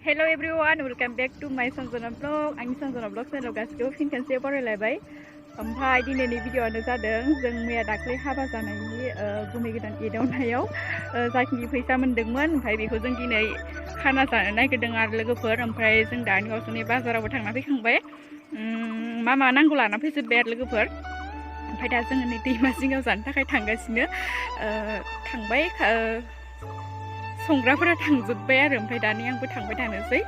Hello everyone, welcome back to my Sanjana Vlog. आंनि Sanjana Vlog channel गासिखौबो फिन खनसे बरायलायबाय। ओमफ्राय दिनैनि भिडिअ'आनो जादों जों मैया दाख्लै हाबा जानायनि गुमै गोदान एदावनायाव जाखिनि फैसा मोन्दोंमोन ओमफ्राय बेखौ जों दिनै खाना जानो नागिरदों आरो लोगोफोर। ओमफ्राय जों दानि गावसोरनि बाजारावबो थांना फैखांबाय। मा नांगौ लाना फैजोब्बाय आरो लोगोफोर। ओमफ्राय दा जोङो नै दैमा जिङाव जानो थाखाय थांगासिनो थांबाय संग्राफोरा थांजोब्बाय आरो ओमफ्राय दानि आंबो थांबाय थानोसै।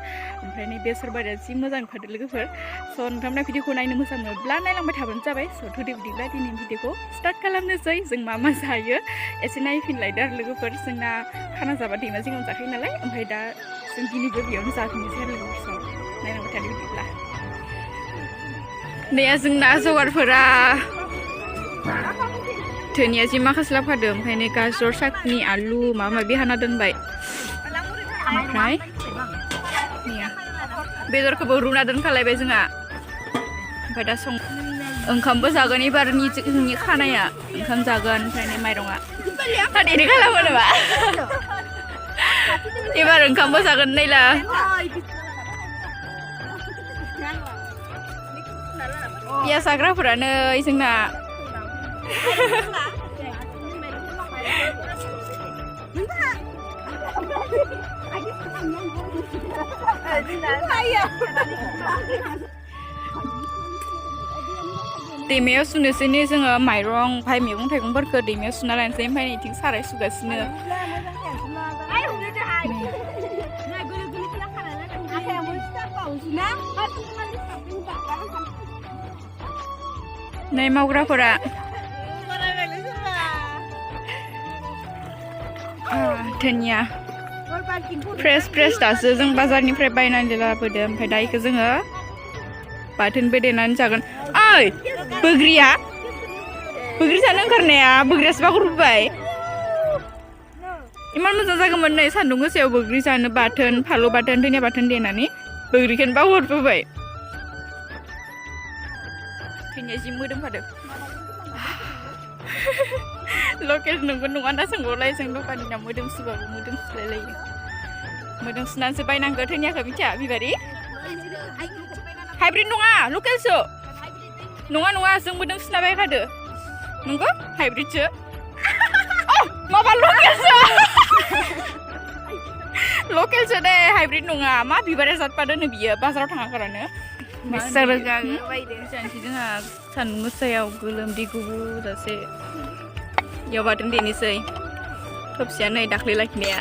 ओमफ्राय नै बेसर बारिया जि मोजां ओंखारदों लोगोफोर। स' नोंथांमोना भिडिअखौ नायनो मोजां मोनोब्ला नायलांबाय थाबानो जाबाय। स' थौदो बिदिब्ला दिनैनि भिडिअखौ स्टार्ट खालामनोसै। जों मा जायो एसे नायफिनलायदो आरो लोगोफोर। जोंना खाना जाबा दैमा जिङाव जाखायो नालाय ओमफ्राय दा जों दिनैबो बेयावनो जाफिननोसै आरो लोगोफोर। नायलांबाय थादो बिदिब्ला। नै जोंना जगारफोरा धोनिया जि माखासे लाफादों ओमफ्राय नै गाजर साखनि आलु माबा माबि हाना दोनबाय। ओमफ्राय बेदरखौबो रुना दोनखालायबाय जोंहा। ओमफ्राय दा ओंखामबो जागोन एबारनि जोंनि खानाया ओंखाम जागोन। ओमफ्राय नै माइरङा देरि खालामो नामा एबार ओंखामबो जागोन नैला। पियास जाग्राफोरानो जोंना दैमायाव सुनोसैनो जोङो माइरं ओमफ्राय मैगं थाइगंफोरखौ दैमायाव सुना लानोसै। ओमफ्राय नैथिं साराय सुगासिनो। नै मावग्राफोरा धोनिया फ्रेस दासो जों बाजारनिफ्राय बायनानै लाबोदों। ओमफ्राय दा इखौ जोङो बाथोनबो देनानै जागोन। ओइ बोग्रि जानो ओंखारनाया बोग्रियासो बागुरुबाय। इमान मोजां जागौमोन नै सान्दुं गोसायाव बोग्रि जानो बाथोन फालौ बाथोन धनिया बाथोन देनानै बोग्रिखौनो बावहरबोबाय। धनिया जि मोदोमखादों। लकेल नंगौ नङा ना सोंबावलाय जों दखाननिना मोदोमसुबाबो मोदोमसुलायलायो। मोदोमसुनानैसो बायनांगौ धनियाखौ मिथिया बिबारि हाइब्रिद नङा लकेलसो नङा जों मोदोमसुना बायखादो नंगौ हाइब्रिदसो माबा लकेलसो दे हाइब्रिद नङा। मा बिबारा जातपादोनो बियो बाजाराव थाङाखारानो जोंहा सान्दुं गोसायाव गोलोमदै गुजासे याव बाथोन देनोसै। थबसिया नै दाख्लै लाखिनाया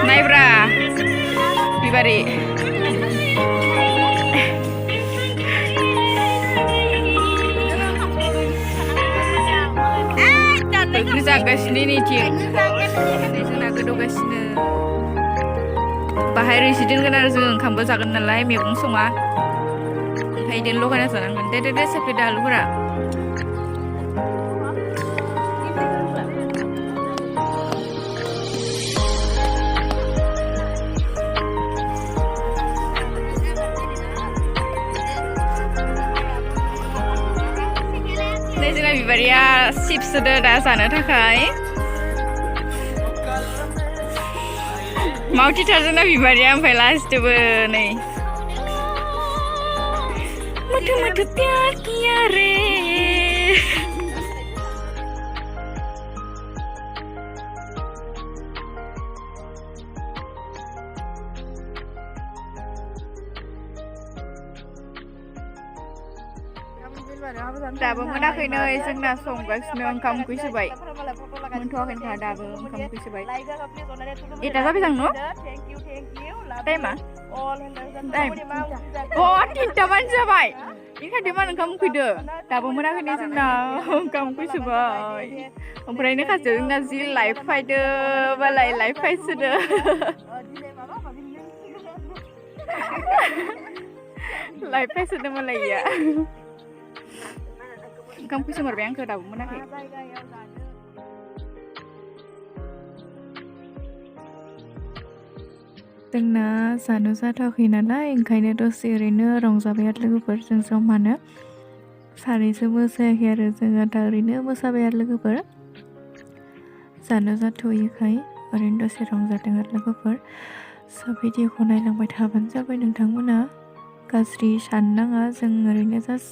नायब्रा बिबारि बोग्रि जागासिनो नैथिं जोंना गोदौगासिनो। बाहाय रोसि दोनगोन आरो जों ओंखामबो जागोन नालाय मैगं सङा ओमफ्राय बिदिनो लगायना जानांगोन। दे साफ्रिदा आलुफोरा जोंना बिबारिया चिप्स होदो दा जानो थाखाय। मावथिथार जोंना बिबारिया ओमफ्राय लास्टबो नै मोथो प्यार किया रे। दाबो मोनाखैनो जोंना संगासिनो ओंखाम ओंख्रि सोबाय मोनथ'वाखैनोखा दाबो ओंखाम ओंख्रि सोबाय। एटा जाबाय थांनो टाइमा तिनटामानो जाबाय बेखायनो मान ओंखाम उखैदो दाबो मोनाखैनो जोंना ओंखाम ओंख्रि सोबाय। ओमफ्राय नो खाथियाव जोंना जि लाइफ फायदो बालाय लाइफ फायसोदो लाइफ फायसोदो मालाय इया ओंखामखौ सोमहरबाय आंखौ दाबो मोनाखै जोंना जानो जाथ'वाखै नालाय ओंखायनो दसे ओरैनो रंजाबाय आरो लोगोफोरजों जमानो सानैसो मोसायाखै आरो जोङो दा ओरैनो मोसाबाय आरो लोगोफोर जानो जाथ'यैखाय ओरैनो दसे रंजादों आरो लोगोफोर भिडिअखौ नायलांबाय थाबानो जाबाय नोंथांमोना गाज्रि साननो नाङा जों ओरैनो जास्ट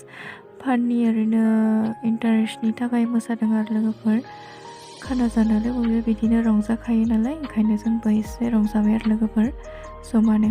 फाननि ओरैनो इन्टारेस्टनि थाखाय मोसादों आरो लोगोफोर खाना जानानै बयबो बिदिनो रंजाखायो नालाय ओंखायनो जोंबो एसे रंजाबाय आरो लोगोफोर जमानो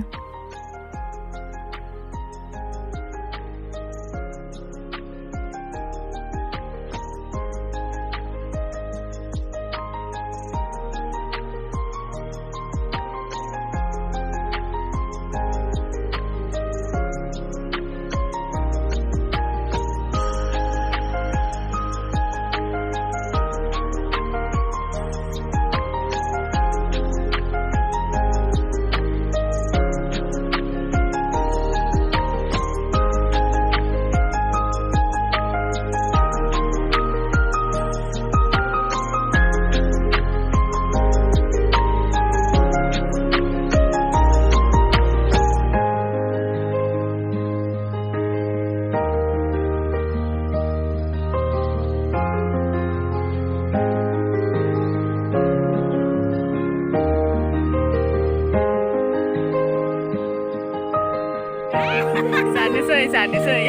जानोसै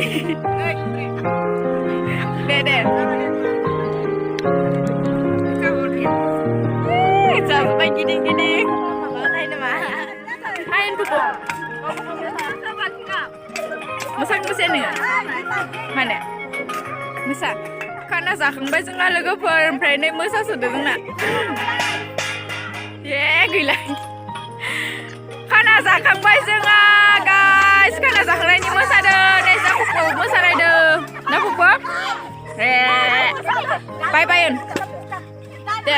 दे जाबाय गिदिं हायेनफोरखौ मोसानो माने मोसा खाना जाखांबाय जोंना लोगोफोर ओमफ्राय नै मोसासोदो जोंना गैला खाना जाखांबाय जोंहा गाइस खाना जाखांनायनि मोसादों नै जाखुखौ मोसानायदों ना फुफु बाय दे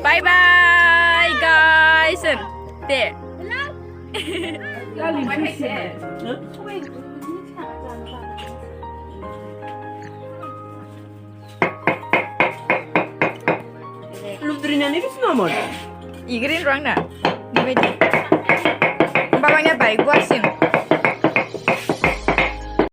बाय guys they Lubdrinanya di sini amor. Igrin ruang na, begitu. Babanya baik guasin.